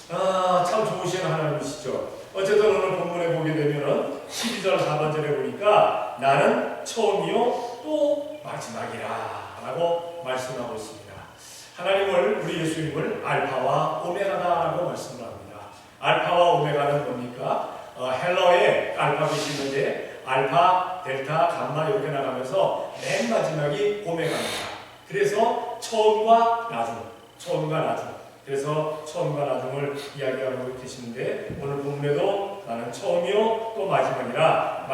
참 좋으신 하나님이시죠. 어쨌든 오늘 본문에 보게 되면은 12절 4번절에 보니까 나는 처음이요 또 마지막이라 라고 말씀하고 있습니다. 하나님을, 우리 예수님을 알파와 오메가다라고 말씀을 합니다. 알파와 오메가는 뭡니까? 헬러의 알파벳이 있는데 알파, 델타, 감마 이렇게 나가면서 맨 마지막이 오메가입니다. 그래서 처음과 나중, 그래서 처음과 나중을 이야기하고 계시는데 오늘 본문에도 나는 처음이요 또 마지막이라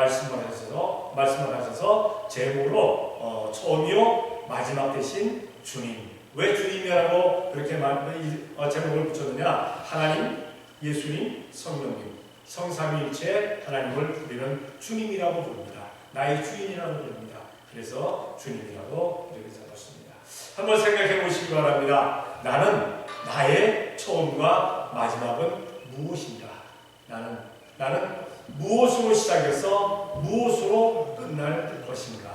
말씀을 하셔서 제목으로 처음이요 마지막 대신 주님. 왜 주님이라고 그렇게 제목을 붙였느냐? 하나님, 예수님, 성령님, 성삼위일체 하나님을 우리는 주님이라고 부릅니다. 나의 주인이라고 부릅니다. 그래서 주님이라고 이렇게 잡았습니다. 한번 생각해 보시기 바랍니다. 나는 나의 처음과 마지막은 무엇인가? 나는 무엇으로 시작해서 무엇으로 끝날 것인가?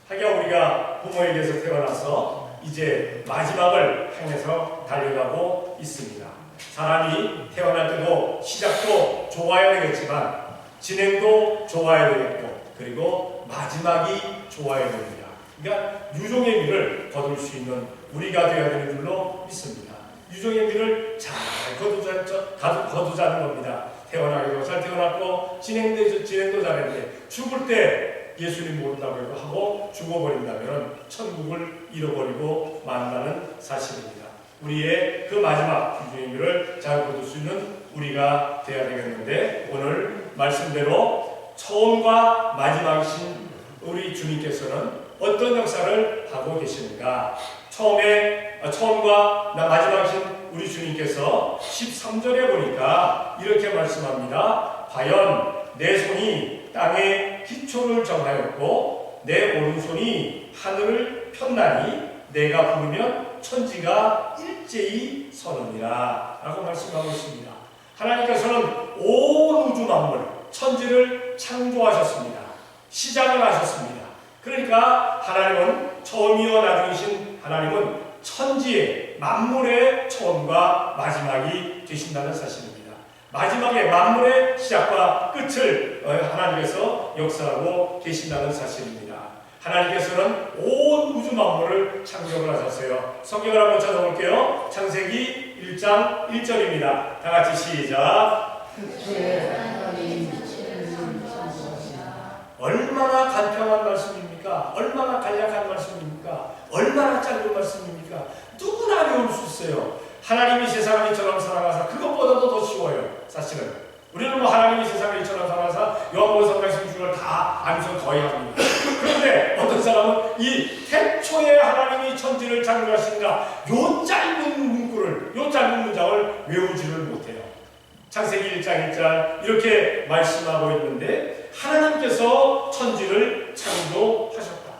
하기야 우리가 부모에게서 태어나서 이제 마지막을 향해서 달려가고 있습니다. 사람이 태어날 때도 시작도 좋아야 되겠지만 진행도 좋아야 되겠고 그리고 마지막이 좋아야 됩니다. 그러니까 유종의 미를 거둘 수 있는 우리가 되어야 되는 줄로 믿습니다. 유종의 미를 잘 거두자는 겁니다. 태어나기도 잘 태어났고 진행도 잘했는데 죽을 때 예수님 모른다고 하고 죽어버린다면 천국을 잃어버리고 만나는 사실입니다. 우리의 그 마지막 유종의 미를 잘 거둘 수 있는 우리가 되어야 되겠는데 오늘 말씀대로 처음과 마지막이신 우리 주님께서는 어떤 역사를 하고 계시는가? 처음과 마지막이신 우리 주님께서 13절에 보니까 이렇게 말씀합니다. 과연 내 손이 땅에 기초를 정하였고 내 오른손이 하늘을 폈나니 내가 부르면 천지가 일제히 서느니라 라고 말씀하고 있습니다. 하나님께서는 온 우주 만물 천지를 창조하셨습니다. 시작을 하셨습니다. 그러니까 하나님은 처음이요 나중이신 하나님은 천지의 만물의 처음과 마지막이 되신다는 사실입니다. 마지막에 만물의 시작과 끝을 하나님께서 역사하고 계신다는 사실입니다. 하나님께서는 온 우주 만물을 창조를 하셨어요. 성경을 한번 찾아볼게요. 창세기 1장 1절입니다. 다 같이 시작. 얼마나 간편한 말씀입니까? 얼마나 간략한 말씀입니까? 얼마나 짧은 말씀입니까? 누구나 외울 수 있어요. 하나님이 세상을 이처럼 사랑하사 그것보다도 더 쉬워요. 사실은 우리는 하나님이 세상을 이처럼 사랑하사 요한복음 3장 16절을 다 암송 거의 합니다. 그런데 어떤 사람은 이 태초에 하나님이 천지를 창조하시니까 요 짧은 문장을 외우지를 못해요. 창세기 1장 1절 이렇게 말씀하고 있는데 하나님께서 천지를 창조하셨다.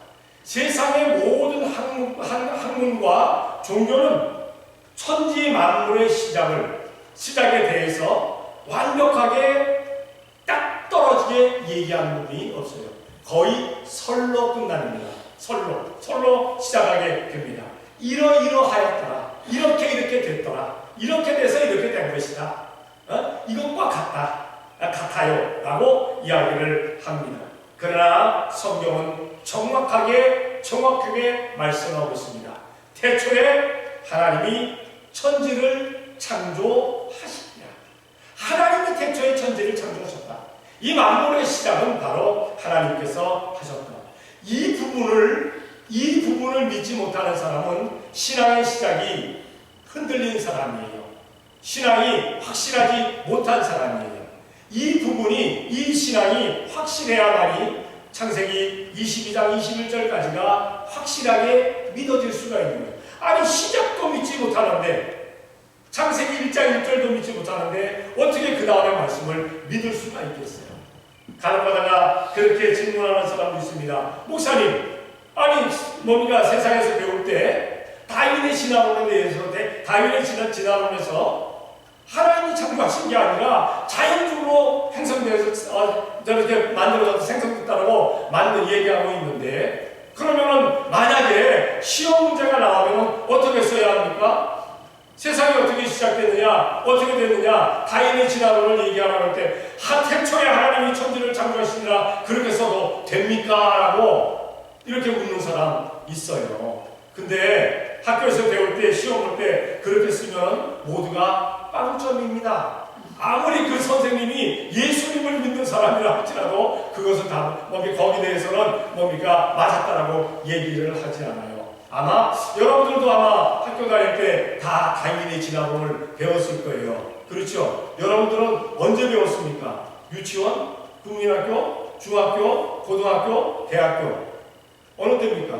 세상의 모든 학문과 종교는 천지 만물의 시작에 대해서 완벽하게 딱 떨어지게 얘기하는 부분이 없어요. 거의 설로 끝납니다. 설로 시작하게 됩니다. 이러하였더라. 이렇게 됐더라. 이렇게 돼서 이렇게 된 것이다. 이것과 같아요 라고 이야기를 합니다. 그러나 성경은 정확하게 말씀하고 있습니다. 태초에 하나님이 천지를 창조하십니다. 하나님이 태초에 천지를 창조하셨다. 이 만물의 시작은 바로 하나님께서 하셨다. 이 부분을 믿지 못하는 사람은 신앙의 시작이 흔들린 사람이에요. 신앙이 확실하지 못한 사람이에요. 이 신앙이 확실해야만이 창세기 22장 21절까지가 확실하게 믿어질 수가 있는 거예요. 아니 시작도 믿지 못하는데 창세기 1장 1절도 믿지 못하는데 어떻게 그 다음의 말씀을 믿을 수가 있겠어요? 간혹가다가 그렇게 질문하는 사람도 있습니다. 목사님, 아니 뭡니까 세상에서 배울 때 다윈의 진화론에 대해서 다윈의 진화론에서 하나님이 창조하신 게 아니라 자연적으로 형성되어서 저렇게 만들어져서 생성됐다고 얘기하고 있는데 그러면은 만약에 시험 문제가 나오면 어떻게 써야 합니까? 세상이 어떻게 시작됐느냐, 어떻게 됐느냐, 가인의 진화론을 얘기하라고 할 때, 태초에 하나님이 천지를 창조하시니라 그렇게 써도 됩니까? 라고 이렇게 묻는 사람 있어요. 근데 학교에서 배울 때, 시험 볼 때 그렇게 쓰면 모두가 빵점입니다. 아무리 그 선생님이 예수님을 믿는 사람이라 할지라도 그것은 다 거기 대해서는 맞았다라고 얘기를 하지 않아요. 아마 여러분들도 아마 학교 다닐 때 다 가인의 진화론을 배웠을 거예요. 그렇죠? 여러분들은 언제 배웠습니까? 유치원, 국민학교, 중학교, 고등학교, 대학교 어느 때입니까?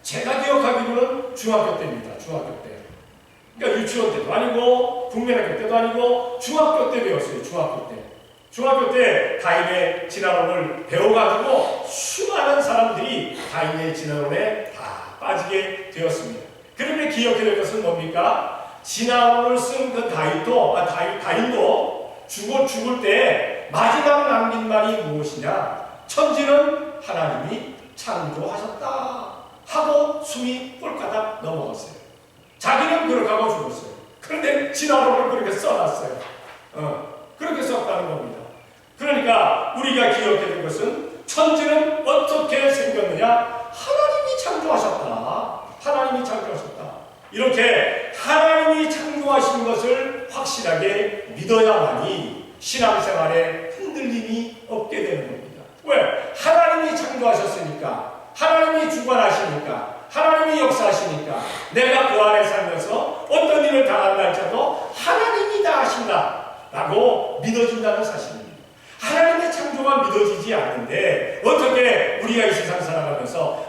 제가 기억하기로는 중학교 때입니다. 중학교 때. 그러니까 유치원 때도 아니고 국민학교 때도 아니고 중학교 때 배웠어요. 중학교 때. 중학교 때 가인의 진화론을 배워가지고 수많은 사람들이 가인의 진화론에 다 빠지게 되었습니다. 그런데 기억해야 될 것은 뭡니까? 진화론을 쓴 그 가인도 죽을 때 마지막 남긴 말이 무엇이냐? 천지는 하나님이 창조하셨다 하고 숨이 꼴까닥 넘어갔어요. 자기는 그렇게 하고 죽었어요. 그런데 진화론을 그렇게 써놨어요. 그렇게 썼다는 겁니다. 그러니까 우리가 기억해야 될 것은 천지는 어떻게 생겼느냐? 하나님이 창조하셨다. 하나님이 창조하셨다. 이렇게 하나님이 창조하신 것을 확실하게 믿어야만이 신앙생활에 흔들림이 없게 되는 겁니다. 왜? 하나님이 창조하셨으니까, 하나님이 주관하시니까, 하나님이 역사하시니까 내가 그 안에 살면서 어떤 일을 당한다 할지라도 하나님이 다 하신다 라고 믿어진다는 사실입니다. 하나님의 창조가 믿어지지 않는데 어떻게 우리가 이 세상 살아가면서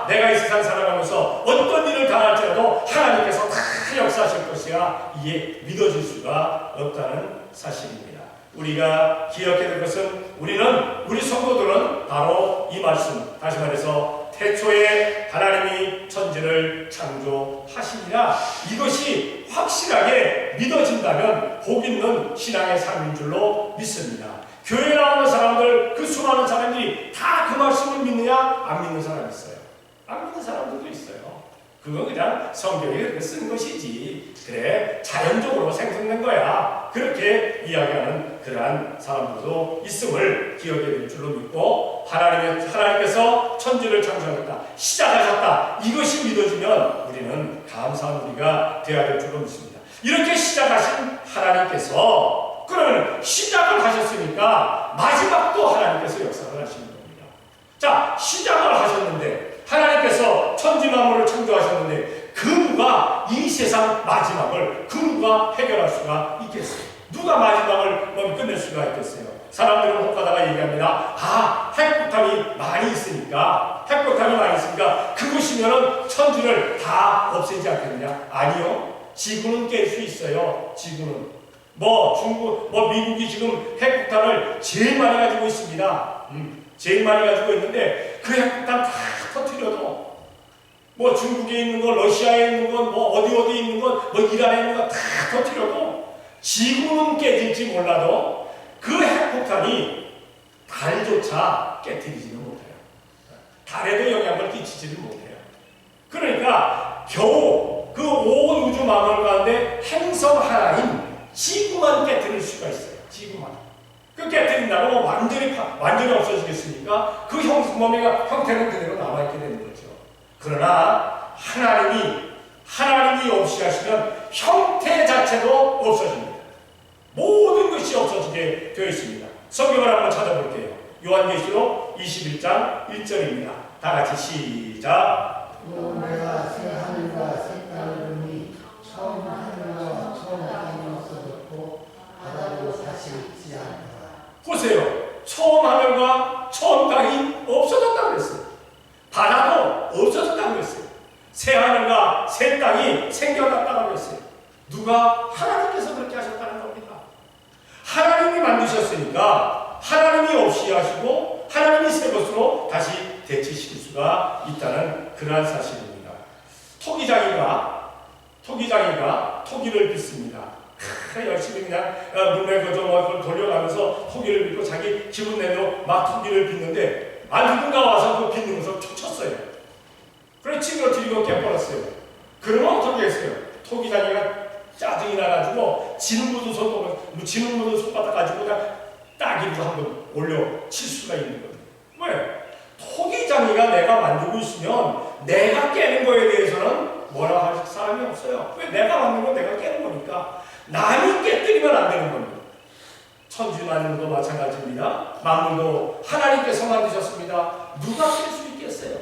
내가 이 세상 살아가면서 어떤 일을 당할지라도 하나님께서 다 역사하실 것이야, 이게 믿어질 수가 없다는 사실입니다. 우리가 기억해야 될 것은 우리 성도들은 바로 이 말씀, 다시 말해서 태초에 하나님이 천지를 창조하시니라, 이것이 확실하게 믿어진다면 복 있는 신앙의 삶인 줄로 믿습니다. 교회 나오는 사람들, 그 수많은 사람들이 다 그 말씀을 믿느냐? 안 믿는 사람이 있어요. 안 믿는 사람들도 있어요. 그건 그냥 성경에 그렇게 쓴 것이지, 그래 자연적으로 생성된 거야, 그렇게 이야기하는 그러한 사람들도 있음을 기억해야 될 줄로 믿고, 하나님께서 천지를 창조하셨다, 시작하셨다, 이것이 믿어지면 우리는 감사한 우리가 되어야 될 줄로 믿습니다. 이렇게 시작하신 하나님께서, 그러면 시작을 하셨으니까 마지막도 하나님께서 역사를 하시는 겁니다. 자, 시작을 하셨는데, 하나님께서 천지 만물을 창조하셨는데 그 누가 이 세상 마지막을 누가 해결할 수가 있겠어요? 누가 마지막을 끝낼 수가 있겠어요? 사람들은 혹하다가 얘기합니다. 핵폭탄이 많이 있으니까 그것이면은 천지를 다 없애지 않겠느냐? 아니요. 지구는 깰 수 있어요. 지구는. 미국이 지금 핵폭탄을 제일 많이 가지고 있습니다. 제일 많이 가지고 있는데 그 핵폭탄 다 터뜨려도 중국에 있는 거, 러시아에 있는 건, 어디 있는 건, 이란에 있는 거 다 터뜨려도 지구는 깨질지 몰라도 그 핵폭탄이 달조차 깨뜨리지는 못해요. 달에도 영향을 끼치지는 못해요. 그러니까 겨우 그 온 우주 만물 가운데 행성 하나인 지구만 깨뜨릴 수가 있어요. 지구만. 그 깨뜨린다고 완전히 없어지겠습니까? 그 형태는 그대로 남아있게 되는 거죠. 그러나 하나님이 없이 하시면 형태 자체도 없어집니다. 모든 것이 없어지게 되어 있습니다. 성경을 한번 찾아볼게요. 요한계시록 21장 1절입니다. 다 같이 시작. 내가 새 하늘과 새 땅을 보니 처음 하늘과 처음 땅이 없어졌고 바다도 다시 있지 않더라. 보세요. 처음 하늘과 처음 땅이 없어졌다고 그랬어요. 바다도 없어졌다고 그랬어요. 새 하늘과 새 땅이 생겨났다고 그랬어요. 누가? 하나님께서 그렇게 하셨다는 겁니다. 하나님이 만드셨으니까 하나님이 없이 하시고 하나님이 새 것으로 다시 대체시킬 수가 있다는 그러한 사실입니다. 토기장이가 토기를 빚습니다. 열심히 그냥 물에 그걸 돌려가면서 토기를 빚고 자기 기분 내로 막 토기를 빚는데 누군가 와서 그 빚는 것을 툭 쳤어요. 그래서 찌그러뜨리고 깨버렸어요. 그러면 어떻게 했어요? 토기장이가 짜증이 나가지고 지는 것도 손바닥 가지고 그냥 따기로 한번 올려 칠 수가 있는 거예요. 왜? 토기장이가 내가 만들고 있으면 내가 깨는 거에 대해서는 뭐라고 할 사람이 없어요. 왜? 내가 만든 건 내가 깨는 거니까. 남이 깨뜨리면 안 되는 겁니다. 천지 만물도 마찬가지입니다. 만물도 하나님께서 만드셨습니다. 누가 깰 수 있겠어요?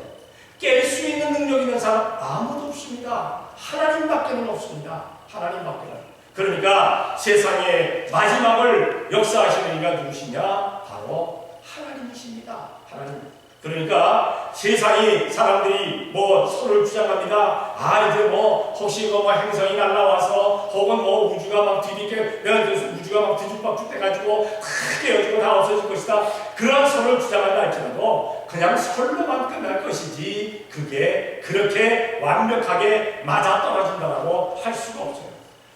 깰 수 있는 능력 있는 사람 아무도 없습니다. 하나님밖에는 없습니다. 하나님밖에는. 그러니까 세상의 마지막을 역사하시는 이가 누구시냐? 바로 하나님이십니다. 하나님. 그러니까 세상이 사람들이 뭐 서로를 주장합니다. 이제 뭐 혹시 뭐 행성이 날라와서 혹은 뭐 우주가 막 우주가 막 뒤죽박죽 돼가지고 크게 깨어지고 다 없어질 것이다. 그런 서로를 주장한다 할지라도 그냥 설로만 끝날 것이지 그게 그렇게 완벽하게 맞아떨어진다고 할 수가 없어요.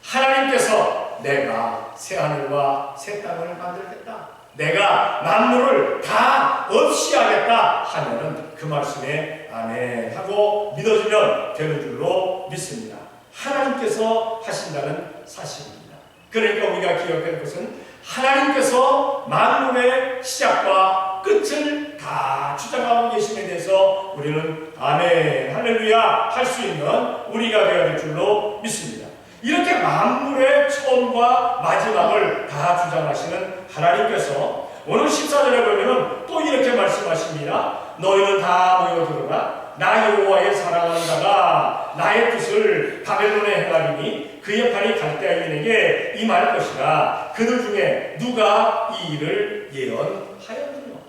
하나님께서 내가 새하늘과 새 땅을 만들겠다. 내가 만물을 다 없이 하겠다 하면은 그 말씀에 아멘 하고 믿어주면 되는 줄로 믿습니다. 하나님께서 하신다는 사실입니다. 그러니까 우리가 기억할 것은 하나님께서 만물의 시작과 끝을 다 주장하고 계심에 대해서 우리는 아멘 할렐루야 할 수 있는 우리가 되어야 될 줄로 믿습니다. 이렇게 만물의 처음과 마지막을 다 주장하시는 하나님께서 오늘 14절에 보면 또 이렇게 말씀하십니다. 너희는 다 모여들어라. 나 여호와의 사랑하는 자가 나의 뜻을 바벨론에 행하리니 그의 팔이 갈대아인에게 임할 것이라. 그들 중에 누가 이 일을 예언하였느냐.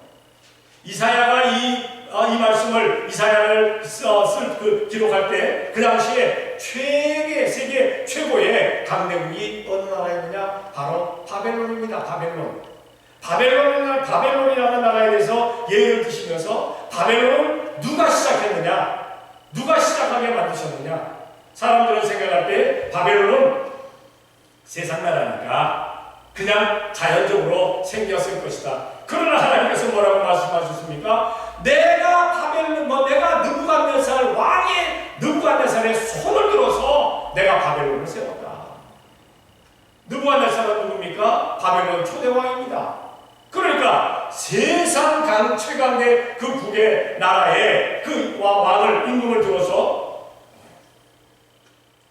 이사야가 이 말씀을 이사야를 기록할 때 그 당시에 세계 최고의 강대국이 어느 나라였느냐? 바로 바벨론입니다. 바벨론이라는 나라에 대해서 예를 드시면서 바벨론은 누가 시작했느냐? 누가 시작하게 만드셨느냐? 사람들은 생각할 때 바벨론은 세상 나라니까 그냥 자연적으로 생겼을 것이다. 그러나 하나님께서 뭐라고 말씀하셨습니까? 내가 왕의 느부갓네살의 손을 들어서 내가 바벨론을 세웠다. 느부갓네살은 누굽니까? 바벨론 초대왕입니다. 그러니까 세상 최강의 그 북의 나라에 그 왕을 임금을 들어서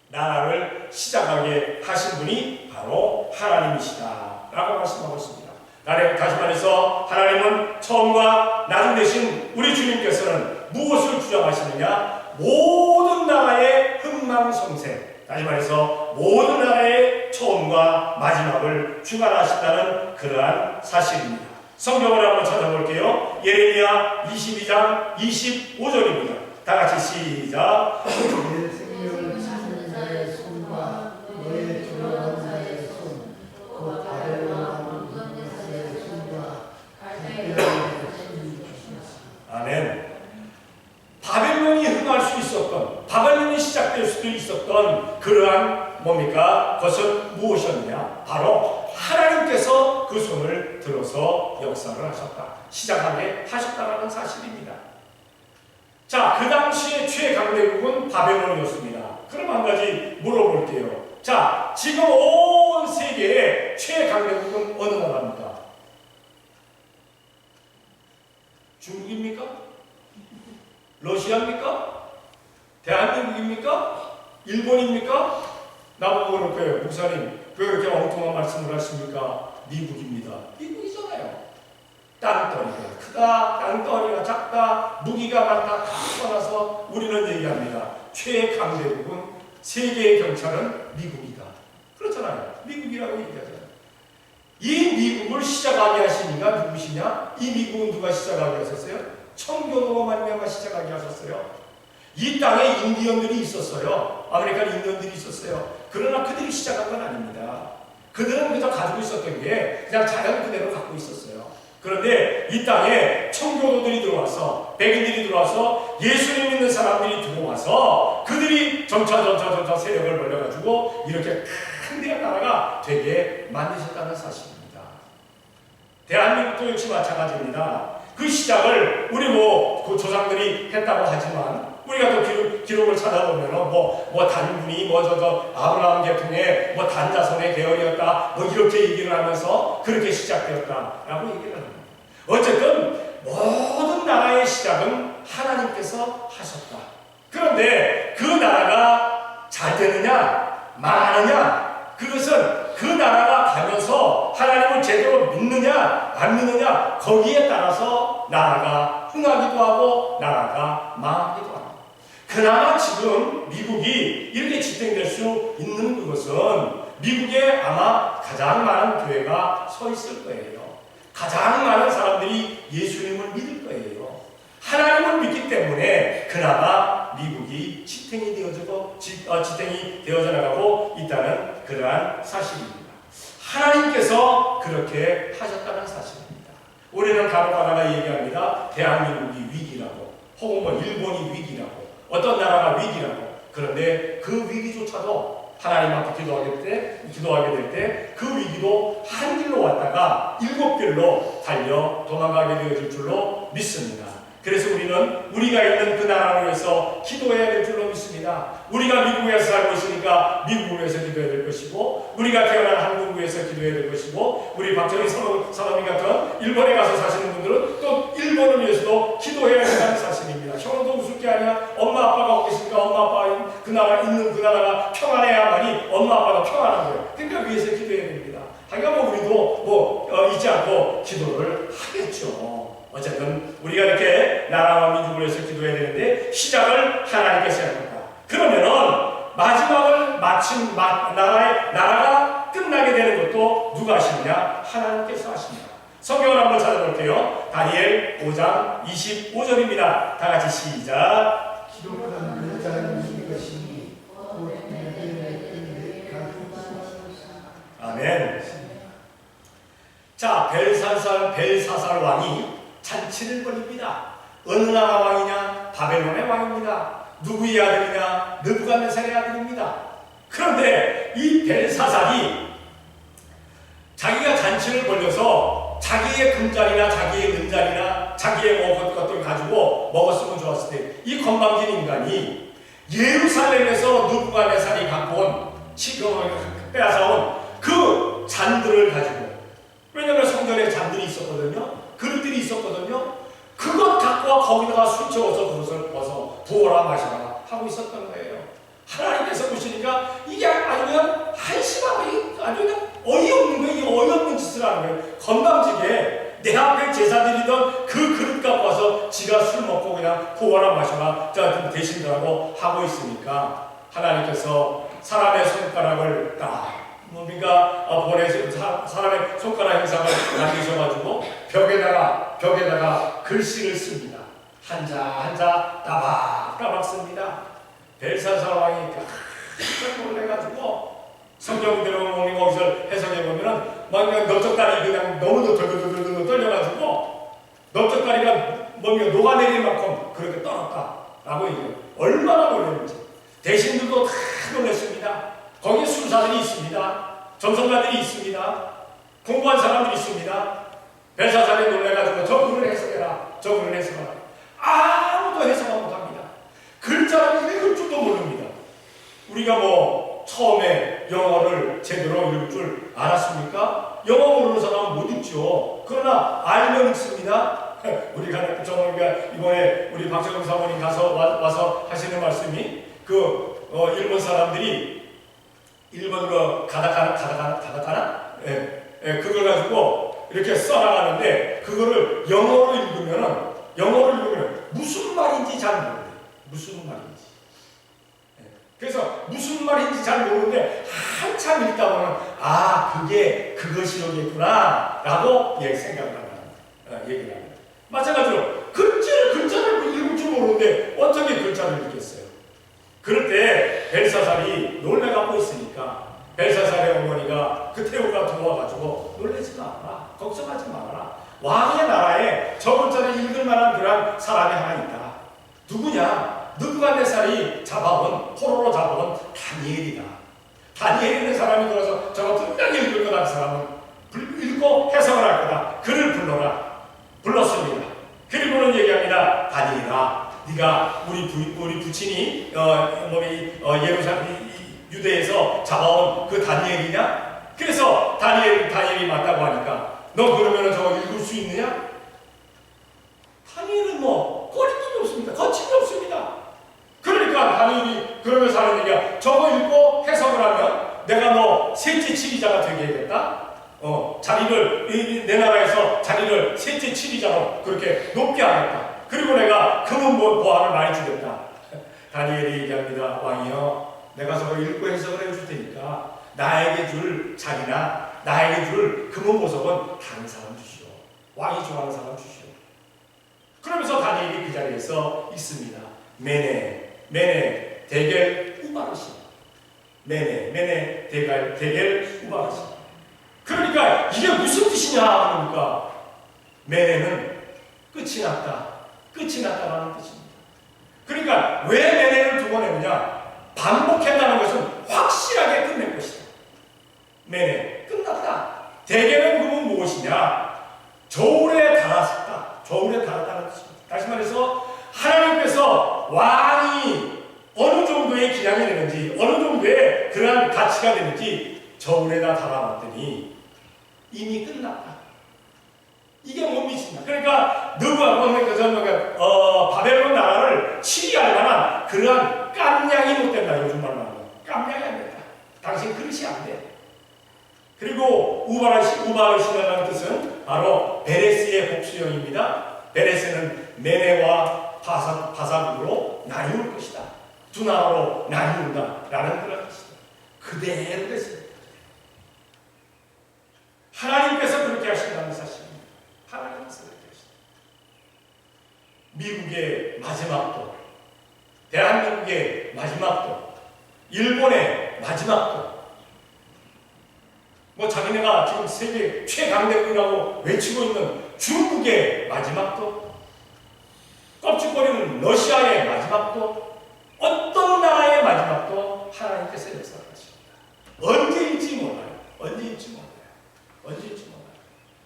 나라를 시작하게 하신 분이 바로 하나님이시다 라고 말씀하고 있습니다. 다시 말해서 하나님은 처음과 나중 되신 우리 주님께서는 무엇을 주장하시느냐? 모든 나라의 흥망성쇠, 다시 말해서 모든 나라의 처음과 마지막을 주관하신다는 그러한 사실입니다. 성경을 한번 찾아볼게요. 예레미야 22장 25절입니다. 다같이 시작. 내 생명을 찾는 자의 손과 너의 조용한 자의 손, 곧 바벨론 자의 손과 갈대아인의 손이 주시옵소서. 아멘. 바벨론이 흥할 수 있었던, 바벨론이 시작될 수도 있었던 그러한 뭡니까? 그것은 무엇이었느냐? 바로 하나님께서 그 손을 들어서 역사를 하셨다. 시작하게 하셨다는 사실입니다. 자, 그 당시의 최강대국은 바벨론이었습니다. 그럼 한 가지 물어볼게요. 자, 지금 온 세계의 최강대국은 어느 나라입니까? 중국입니까? 러시아입니까? 대한민국입니까? 일본입니까? 나보고 그럴 거예요. 목사님, 왜 이렇게 엉뚱한 말씀을 하십니까? 미국입니다. 미국이잖아요. 땅덩이가 크다, 땅덩이가 작다, 무기가 많다, 다 떠나서 우리는 얘기합니다. 최강대국은 세계의 경찰은 미국이다. 그렇잖아요. 미국이라고 얘기하잖아요. 이 미국을 시작하게 하신 이가 누구시냐? 이 미국은 누가 시작하게 하셨어요? 청교도로 말미암아 시작하게 하셨어요. 이 땅에 인디언들이 있었어요. 아메리칸 인디언들이 있었어요. 그러나 그들이 시작한 건 아닙니다. 그들은 그저 가지고 있었던 게 그냥 자연 그대로 갖고 있었어요. 그런데 이 땅에 청교도들이 들어와서, 백인들이 들어와서, 예수님 믿는 사람들이 들어와서 그들이 점차 세력을 벌려가지고 이렇게 큰 나라가 되게 만드셨다는 사실입니다. 대한민국도 역시 마찬가지입니다. 그 시작을 우리 그 조상들이 했다고 하지만 우리가 또 기록을 찾아보면은 뭐 단군이 아브라함 계통의 단자손의 계열이었다. 이렇게 얘기를 하면서 그렇게 시작되었다라고 얘기를 합니다. 어쨌든 모든 나라의 시작은 하나님께서 하셨다. 그런데 그 나라가 잘 되느냐 망하느냐, 그것은 그 나라가 가면서 하나님을 제대로 믿느냐 안 믿느냐, 거기에 따라서 나라가 흥하기도 하고 나라가 망하기도 합니다. 그나마 지금 미국이 이렇게 지탱될 수 있는 그것은 미국에 아마 가장 많은 교회가 서 있을 거예요. 가장 많은 사람들이 예수님을 믿을 거예요. 하나님을 믿기 때문에 그나마 미국이 지탱이 되어져 나가고 있다는 그러한 사실입니다. 하나님께서 그렇게 하셨다는 사실입니다. 우리는 간혹가다가 얘기합니다. 대한민국이 위기라고, 혹은 일본이 위기라고, 어떤 나라가 위기라고. 그런데 그 위기조차도 하나님 앞에 기도하게 될 때 그 위기도 한 길로 왔다가 7길로 달려 도망가게 되어질 줄로 믿습니다. 그래서 우리는 우리가 있는 그 나라를 위해서 기도해야 될 줄로 믿습니다. 우리가 미국에서 살고 있으니까 미국을 위해서 기도해야 될 것이고, 우리가 태어난 한국을 위해서 기도해야 될 것이고, 우리 박정희 사모님 같은 일본에 가서 사시는 분들은 또 일본을 위해서도 기도해야 된다는 사실입니다. 형도 웃을 게 아니야. 엄마 아빠가 어디 있으니까 엄마 아빠 그 나라 있는 그 나라가 평안해야만이 엄마 아빠가 평안한 거예요. 그러니까 위해서 기도해야 됩니다. 하여간 우리도 잊지 않고 기도를 하겠죠. 어쨌든 우리가 이렇게 나라와 민족을 위해서 기도해야 되는데 시작을 하나님께서 해야 합니다. 그러면은 마지막을 마침 나라가 끝나게 되는 것도 누가 하시느냐? 하나님께서 하십니다. 성경을 한번 찾아볼게요. 다니엘 5장 25절입니다. 다 같이 시작. 기록한 글자는 이 것이니 곧 아멘. 자, 벨사살 왕이 잔치를 벌립니다. 어느 나라 왕이냐? 바벨론의 왕입니다. 누구의 아들이냐? 느부갓네살의 아들입니다. 그런데 이 벨사살이 자기가 잔치를 벌려서 자기의 금잔이나 자기의 은잔이나 자기의 먹을 것들을 가지고 먹었으면 좋았을 때, 이 건방진 인간이 예루살렘에서 느부갓네살이 갖고 온 빼앗아온 그 잔들을 가지고, 왜냐하면 성전에 잔들이 있었거든요. 그릇들이 있었거든요. 그것 갖고 와 거기다가 술 채워서 그것을 벗어 부어라 마시라 하고 있었던 거예요. 하나님께서 보시니까 이게 아주 그냥 한심하고 아주 그냥 어이없는 거예요. 어이없는 짓을 하는 거예요. 건방지게 내 앞에 제사 드리던 그 그릇 갖고 와서 지가 술 먹고 그냥 부어라 마시라 대신들하고 하고 있으니까 하나님께서 사람의 손가락을 딱 보내서 사람의 손가락 형상을 남기셔가지고 벽에다가 글씨를 씁니다. 한자 따박따박 씁니다. 벨사살 왕이 깜짝 놀래가지고 성경대로 거기서 해석해보면은 막 넓적다리 그냥 너무 덜덜덜 떨려가지고 넓적다리가 녹아내릴 만큼 그렇게 떨었다라고 얘기해요. 얼마나 놀랐는지. 대신들도 다 놀랐습니다. 거기에 술사들이 있습니다. 점성가들이 있습니다. 공부한 사람들이 있습니다. 벨사살이 놀래가지고 저 글을 해석해라. 저 글을 해석하라. 아무도 해석을 못합니다. 글자를 읽을 줄도 모릅니다. 우리가 처음에 영어를 제대로 읽을 줄 알았습니까? 영어 모르는 사람은 못 읽죠. 그러나 알면 읽습니다. 우리가 이번에 우리 박정희 사모님 와서 하시는 말씀이 일본 사람들이 일본으로 가다가나? 그걸 가지고 이렇게 써나가는데, 그거를 영어로 읽으면 무슨 말인지 잘 모르는데, 무슨 말인지. 그래서 무슨 말인지 잘 모르는데, 한참 읽다 보면, 그게 그것이로겠구나, 라고 생각을 합니다. 얘기를 합니다. 마찬가지로, 글자를 읽을 줄 모르는데, 어떻게 글자를 읽겠어요? 그럴 때 벨사살이 놀래갖고 있으니까 벨사살의 어머니가 그 태우가 들어와가지고 놀라지 마라, 걱정하지 말아라. 왕의 나라에 저 글자를 읽을 만한 그런 사람이 하나 있다. 누구냐? 느부갓네살이 포로로 잡아온 다니엘이다. 다니엘이라는 사람이 들어서 저거 분명히 읽을 거다. 그 사람은 읽고 해석을 할 거다. 그를 불렀습니다. 그리고는 얘기합니다. 다니엘아, 네가 우리 우리 부친이 예루살렘 유대에서 잡아온 그 다니엘이냐? 그래서 다니엘이 맞다고 하니까 너 그러면은 저거 읽을 수 있느냐? 다니엘은 뭐 거리낌이 없습니다. 거침이 없습니다. 그러니까 다니엘이 그러면서 하는 얘기야. 저거 읽고 해석을 하면 내가 너 셋째 치리자가 되게 해야겠다. 자리를 내 나라에서 자리를 셋째 치리자로 그렇게 높게 하겠다. 그리고 내가 금은 보화를 많이 주겠다. 다니엘이 얘기합니다. 왕이여, 내가 저거 읽고 해석을 해줄 테니까 나에게 줄 자리나 나에게 줄 금은 보석은 다른 사람 주시오. 왕이 좋아하는 사람 주시오. 그러면서 다니엘이 그 자리에서 있습니다. 메네 데겔 우바르시. 메네 데겔 우바르시. 그러니까 이게 무슨 뜻이냐 그러니까 메네는 끝이 났다라는 뜻입니다. 그러니까 왜 메네를 두 번 했느냐? 반복한다는 것은 확실하게 끝낼 것이다. 메네 끝났다. 데겔은 그러면 무엇이냐? 저울에 달았다. 저울에 달았다는 뜻입니다. 다시 말해서 하나님께서 왕이 어느 정도의 기량이 되는지 어느 정도의 그러한 가치가 되는지 저울에다 달아놨더니 이미 끝났다. 이게 못 미친다. 그러니까 바벨론 나라를 치리할 만한 그러한 깜냥이 못 된다. 요즘 말로 하면 깜냥이 안 된다. 당신 그릇이 안 돼. 그리고 우바르시라는 뜻은 바로 베레스의 복수형입니다. 베레스는 메네와 바삭으로 나뉘을 것이다. 두 나라로 나뉘는다 라는 그런 뜻이다. 그대로 됐습니다. 하나님께서 그렇게 하신다는 사실입니다. 하나님께서 그렇게 하신다. 미국의 마지막도, 대한민국의 마지막도, 일본의 마지막도, 자기네가 지금 세계 최강대국이라고 외치고 있는 중국의 마지막도, 껍질거리는 러시아의 마지막도, 어떤 나라의 마지막도 하나님께서 역사하십니다. 언제일지 몰라요.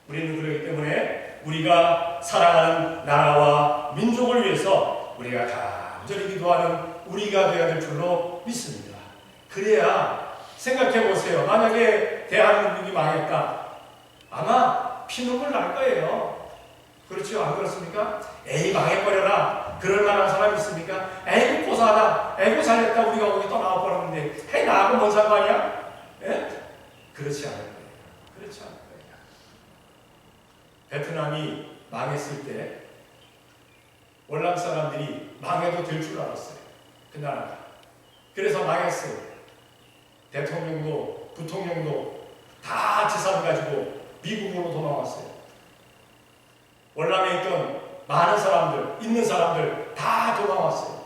우리는 그렇기 때문에 우리가 사랑하는 나라와 민족을 위해서 우리가 간절히 기도하는 우리가 되어야 될 줄로 믿습니다. 그래야 생각해 보세요. 만약에 대한민국이 망했다. 아마 피눈물 날 거예요. 그렇죠? 안 그렇습니까? 에이 망해버려라. 그럴 만한 사람이 있습니까? 에이 고사하다. 에이 잘했다. 우리가 거기 떠나와 버렸는데 헤이 나하고 뭔 상관이야? 예? 그렇지 않을 거예요. 그렇지 않을 거예요. 베트남이 망했을 때 월남 사람들이 망해도 될 줄 알았어요. 그 나라가. 그래서 망했어요. 대통령도 부통령도 다 재산 가지고 미국으로 도망왔어요. 월남에 있던 많은 사람들, 있는 사람들 다 도망왔어요.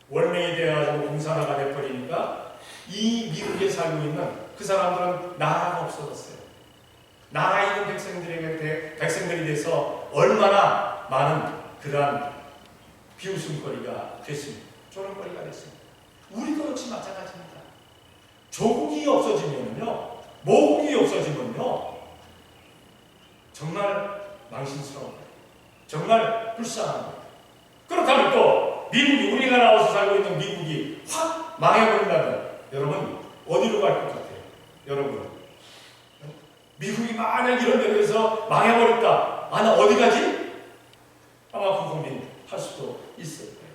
월맹이 되어가지고 공산화가 돼버리니까 이 미국에 살고 있는 그 사람들은 나라가 없어졌어요. 나라에 있는 백성들이 돼서 얼마나 많은 그러한 비웃음거리가 됐습니다. 조롱거리가 됐습니다. 우리도 역시 마찬가지입니다. 조국이 없어지면요, 모국이 없어지면요, 정말 망신스러운 거예요. 정말 불쌍한 거예요. 그렇다면 또 미국이, 우리가 나와서 살고 있는 미국이 확 망해버린다면 여러분 어디로 갈 것 같아요? 여러분 미국이 만약 이런 데에서 망해버렸다. 나 어디 가지? 아마 그 고민할 수도 있을 거예요.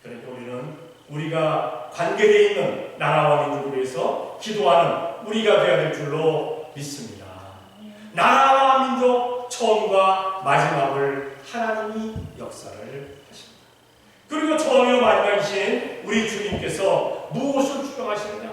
그러니까 우리는 우리가 관계되어 있는 나라와 민족을 위해서 기도하는 우리가 되어야 될 줄로 믿습니다. 나라와 민족 처음과 마지막을 하나님이 역사를 하십니다. 그리고 처음이요 마지막이신 우리 주님께서 무엇을 주장하시느냐?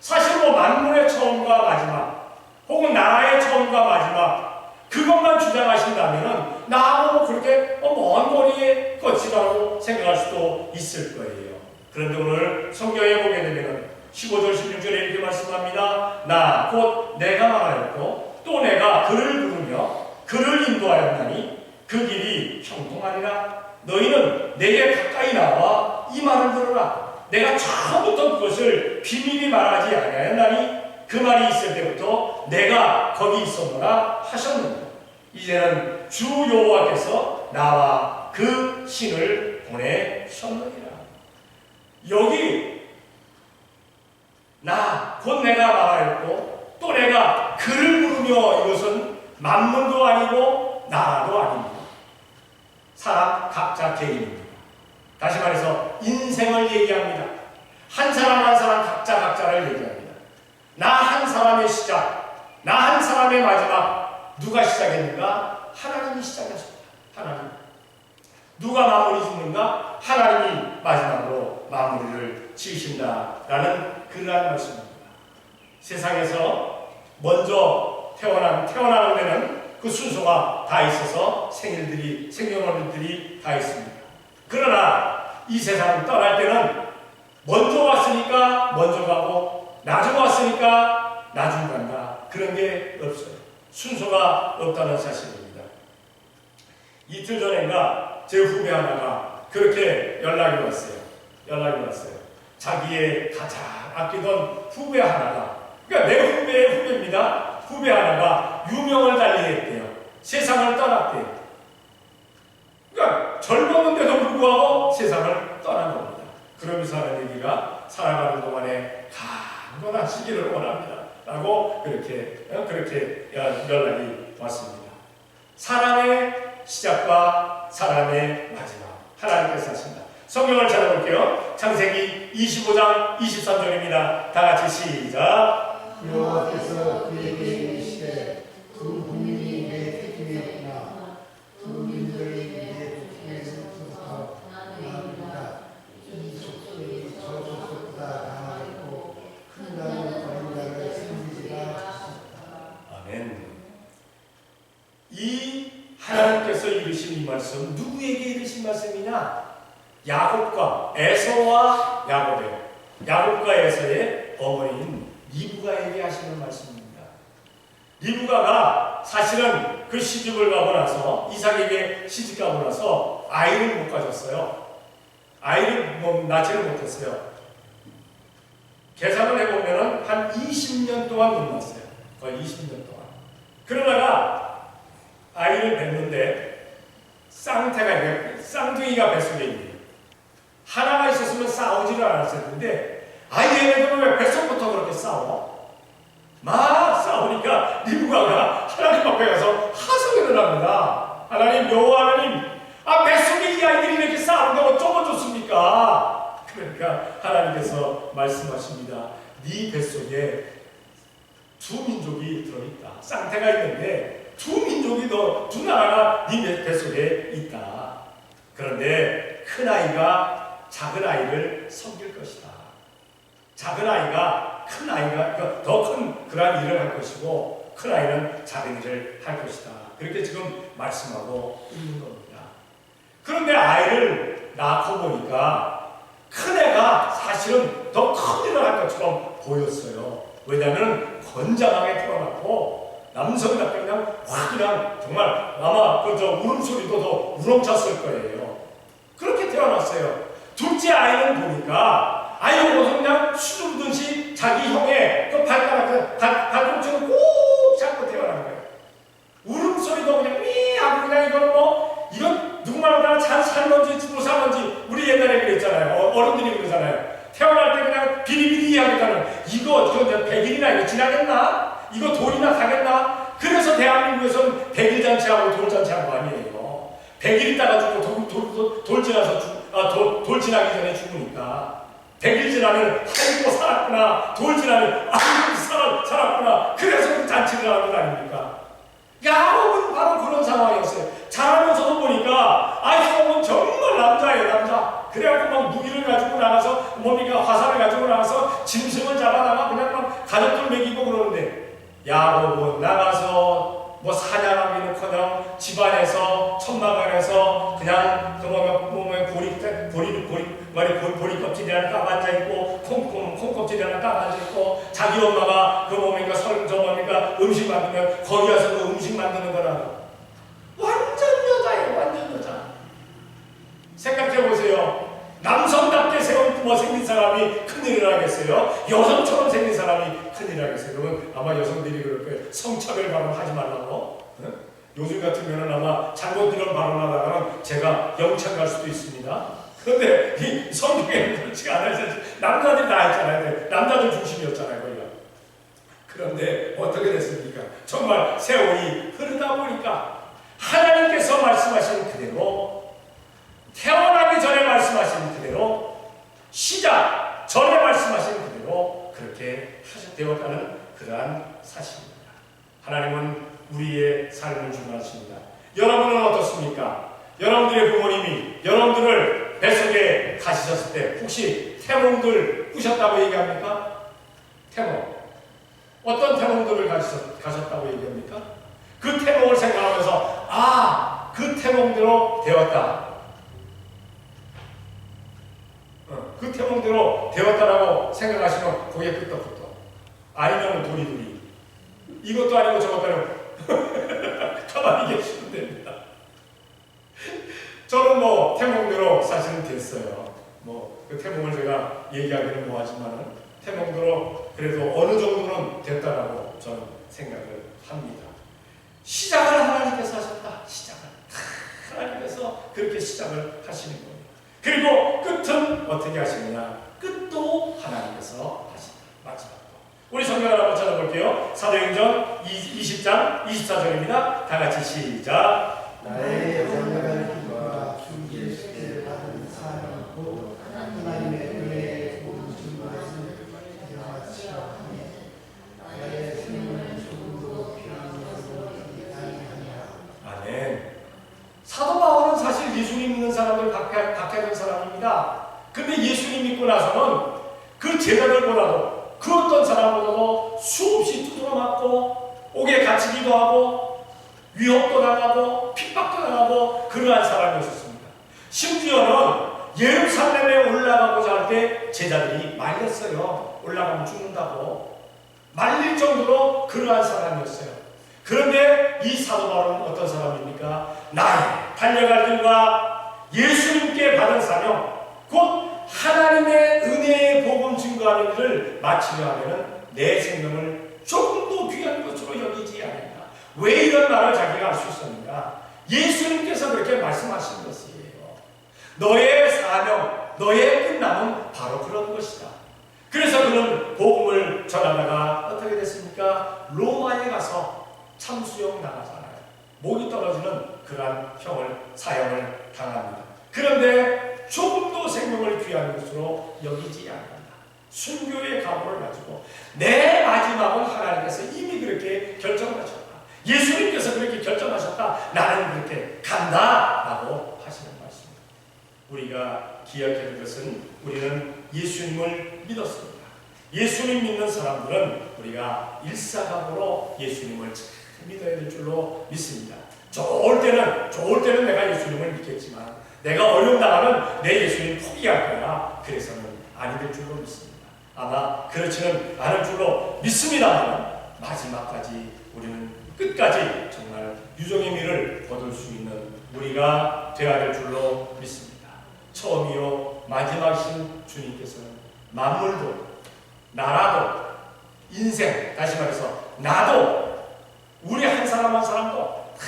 사실 만물의 처음과 마지막 혹은 나라의 처음과 마지막 그것만 주장하신다면 나하고 그렇게 먼 거리의 것이라고 생각할 수도 있을 거예요. 그런데 오늘 성경에 보게 되면 15절 16절에 이렇게 말씀합니다. 나 곧 내가 말하였고 또 내가 그를 부르며 그를 인도하였나니 그 길이 형통하리라. 너희는 내게 가까이 나와 이 말을 들으라. 내가 처음부터 그것을 비밀히 말하지 아니하였나니 그 말이 있을 때부터 내가 거기 있었노라 하셨느니라. 이제는 주 여호와께서 나와 그 신을 보내셨느니라. 여기 나 곧 내가 말하였고 또 내가 그를 부르며 이것은 만문도 아니고 나라도 아닙니다. 사람 각자 개인입니다. 다시 말해서 인생을 얘기합니다. 한 사람 한 사람 각자 각자를 얘기합니다. 나 한 사람의 시작, 나 한 사람의 마지막. 누가 시작했는가? 하나님이 시작하셨다. 하나님. 누가 마무리 짓는가? 하나님이 마지막으로 마무리를 지으신다라는 그러한 말씀입니다. 세상에서 먼저 태어나는 데는 그 순서가 다 있어서 생년월일들이 다 있습니다. 그러나 이 세상을 떠날 때는 먼저 왔으니까 먼저 가고 나중 왔으니까 나중 간다. 그런 게 없어요. 순서가 없다는 사실입니다. 이틀 전인가 제 후배 하나가 그렇게 연락이 왔어요. 자기의 가장 아끼던 후배 하나가, 그러니까 내 후배의 후배입니다. 후배 하나가 유명을 달리했대요. 세상을 떠났대요. 그러니까 젊었는데도 불구하고 세상을 떠난 겁니다. 그러면서 하는 얘기가 살아가는 동안에 강건하시기를 원합니다. 라고 그렇게 연락이 왔습니다. 사람의 시작과 사람의 마지막. 하나님께서 하신다. 성경을 찾아볼게요. 창세기 25장 23절입니다. 다 같이 시작. 여호와께서 그에게 이르시되 두 국민이 내 택임이었구나. 두 민족이 내 택임에서부터 나누리라. 이 족속이 저 족속보다 강하겠고 큰 나무 어린 자를 섬기지가 않았다. 아멘. 이 하나님께서 이르신 이 말씀, 누구에게 이르신 말씀이냐? 야곱과 에서와 야곱과 에서의 어머니인 리브가에게 하시는 말씀입니다. 리브가가 사실은 그 시집을 가고 나서, 이삭에게 시집 가고 나서 아이를 못 가졌어요. 아이를 낳지를 못했어요. 계산을 해보면 한 20년 동안 못 낳았어요. 거의 20년 동안. 그러다가 아이를 낳는데 쌍둥이가 뱃속에 있는, 하나가 있었으면 싸우지를 않았을 텐데 얘네들은 왜 뱃속부터 그렇게 싸워? 막 싸우니까 리브가가 하나님 앞에 가서 하소연을 합니다. 하나님, 여호와 하나님, 뱃속에 이 아이들이 이렇게 싸우는데 어쩌면 좋습니까? 그러니까 하나님께서 말씀하십니다. 네 뱃속에 두 민족이 들어있다. 쌍태가 있는데 두 민족이 두 나라가 네 뱃속에 있다. 그런데 큰 아이가 작은 아이를 섬길 것이다. 작은 아이가 더 큰 그러한 일을 할 것이고, 큰 아이는 작은 일을 할 것이다. 그렇게 지금 말씀하고 있는 겁니다. 그런데 아이를 낳고 보니까 큰 애가 사실은 더 큰 일을 할 것처럼 보였어요. 왜냐하면 건장하게 태어났고 남성답게 그냥 정말 아마 울음소리도 더 우렁찼을 거예요. 그렇게 태어났어요. 둘째 아이는 보니까 아이가 그냥 수줍듯이 자기 형의 그 발꿈치를 꼭 잡고 태어난 거예요. 울음소리도 그냥 하고 그냥 이건 누구말보다 잘 살는지 못 살는지 우리 옛날에 그랬잖아요. 어른들이 그러잖아요. 태어날 때 그냥 비리비리 하겠다는, 이거 100일이나 이거 지나겠나? 이거 돌이나 가겠나? 그래서 대한민국에서는 100일 잔치하고 돌잔치 한 거 아니에요. 100일 있다가 죽고 돌 지나기 전에 죽으니까 100일 지나면 아이고 살았구나, 돌 지나면 아이고 살았구나, 그래서 그 잔치를 하는 거 아닙니까? 야곱은 바로 그런 상황이었어요. 자라면서도 보니까 야곱은 정말 남자예요, 남자. 그래갖고 막 무기를 가지고 나가서 화살을 가지고 나가서 짐승을 잡아다가 그냥 막 가족들 먹이고 그러는데, 야곱은 나가서 사냥하기는커녕 집안에서 천막안에서 그냥 몸에 보리 껍질이 하나 딱 앉아있고 콩 껍질이 하나 딱 앉아있고, 자기 엄마가 그 몸에가 음식 만들면 거기 가서 그 음식 만드는 거라고. 완전 여자예요, 완전 여자. 생각해보세요. 남성답게 생긴 사람이 큰일을 하겠어요? 여성처럼 생긴 사람이 큰일을 하겠어요? 그러면 아마 여성들이 그럴 거예요. 성차별 발언하지 말라고. 요즘 같으면 아마 잘못 이런 발언하다가는 제가 영창 갈 수도 있습니다. 그런데 이 성경에는 그렇지가 않아요. 남자들이 다 했잖아요. 남자들 중심이었잖아요, 거기가. 그런데 어떻게 됐습니까? 정말 세월이 흐르다 보니까 하나님께서 말씀하신 그대로, 태어나기 전에 말씀하신 그대로, 시작 전에 말씀하신 그대로 그렇게 되었다는 그러한 사실입니다. 하나님은 우리의 삶을 주관하십니다. 여러분은 어떻습니까? 여러분들의 부모님이 여러분들을 뱃속에 가지셨을 때 혹시 태몽들 꾸셨다고 얘기합니까? 태몽. 어떤 태몽들을 가셨다고 얘기합니까? 그 태몽을 생각하면서 그 태몽대로 되었다. 그 태몽대로 되었다라고 생각하시면 거기에 끄떡끄떡. 아니면 도리도리. 이것도 아니고 저것도 아니고 가만히 계시면 됩니다. 저는 뭐 태몽대로 사실은 됐어요. 뭐 그 태몽을 제가 얘기하기는 뭐하지만은 태몽대로 그래도 어느 정도는 됐다라고 저는 생각을 합니다. 시작을 하나님께서 하셨다. 시작을 하나님께서 그렇게 시작을 하시는 겁니다. 그리고 끝은 어떻게 하시느냐? 끝도 하나님께서 하신다. 마지막도. 우리 성경을 한번 찾아볼게요. 사도행전 20장 24절입니다. 다 같이 시작. 나의 영원한 기도와 주 예수께 받은 사랑으로 하나님의 은혜에 모든 것을 기억하시라 하며 나의 생명을 조금도 피하는 것으로 아니하니라. 아멘. 사도 바울은 사실 예수님 믿는 사람을 박해하던 사람입니다. 근데 예수님 믿고 나서는 그 제자들보다도 그 어떤 사람보다도 수없이 두드러 맞고 옥에 갇히기도 하고 위협도 당하고 핍박도 당하고 그러한 사람이었습니다. 심지어는 예루살렘에 올라가고자 할 때 제자들이 말렸어요. 올라가면 죽는다고 말릴 정도로 그러한 사람이었어요. 그런데 이 사도 바울은 어떤 사람입니까? 나의 달려갈 길과 예수님께 받은 사명, 곧 하나님의 은혜의 복음 증거하는 일을 마치려 하면 내 생명을 조금도 귀한 것으로 여기지 않는다. 왜 이런 말을 자기가 할 수 있었는가? 예수님께서 그렇게 말씀하신 것이에요. 너의 사명, 너의 끝남은 바로 그런 것이다. 그래서 그는 복음을 전하다가 어떻게 됐습니까? 로마에 가서 참수형 나가잖아요. 목이 떨어지는 그러한 사형을 당합니다. 그런데 조금도 생명을 귀한 것으로 여기지 않는다. 순교의 각오를 가지고 내 마지막은 하나님께서 이미 그렇게 결정하셨다. 예수님께서 그렇게 결정하셨다. 나는 그렇게 간다 라고 하시는 말씀입니다. 우리가 기억해야 될 것은 우리는 예수님을 믿었습니다. 예수님 믿는 사람들은 우리가 일사각오로 예수님을 잘 믿어야 될 줄로 믿습니다. 좋을 때는 내가 예수님을 믿겠지만 내가 어려움 당하면 내 예수님 포기할 거야. 그래서는 아니 될 줄로 믿습니다. 아마 그렇지는 않을 줄로 믿습니다만 마지막까지 우리는 끝까지 정말 유종의 미를 거둘 수 있는 우리가 되어야 될 줄로 믿습니다. 처음이요 마지막이신 주님께서는 만물도 나라도 인생, 다시 말해서 나도 우리 한 사람 한 사람도 다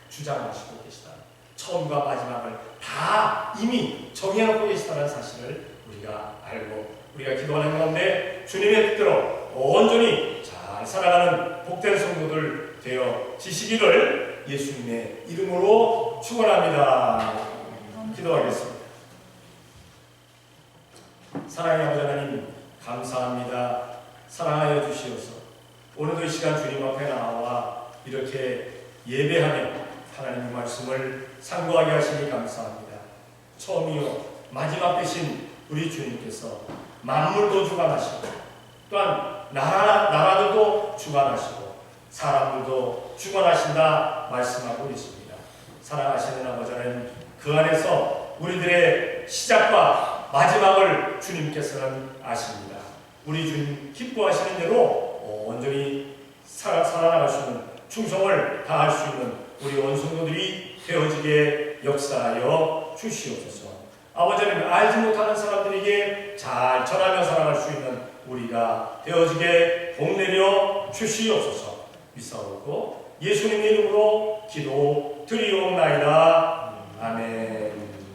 주장하시고 계시다. 처음과 마지막을 다 이미 정해놓고 계시다는 사실을 우리가 알고 우리가 기도하는 가운데 주님의 뜻대로 온전히 잘 살아가는 복된 성도들 되어지시기를 예수님의 이름으로 축원합니다. 기도하겠습니다. 사랑의 아버지 하나님 감사합니다. 사랑하여 주시옵소서. 오늘도 이 시간 주님 앞에 나와 이렇게 예배하며 하나님의 말씀을 상고하게 하시니 감사합니다. 처음이요 마지막 되신 우리 주님께서 만물도 주관하시고 또한 나라들도 주관하시고 사람들도 주관하신다 말씀하고 있습니다. 사랑하시는 아버지 하나님 그 안에서 우리들의 시작과 마지막을 주님께서는 아십니다. 우리 주님 기뻐하시는 대로 온전히 살아나갈 수 있는 충성을 다할 수 있는 우리 온 성도들이 되어지게 역사하여 주시옵소서. 아버지 하나님 알지 못하는 사람들에게 잘 전하며 살아갈 수 있는 우리가 되어지게 복내려 주시옵소서. 믿사옵고 예수님의 이름으로 기도 드리옵나이다. 아멘.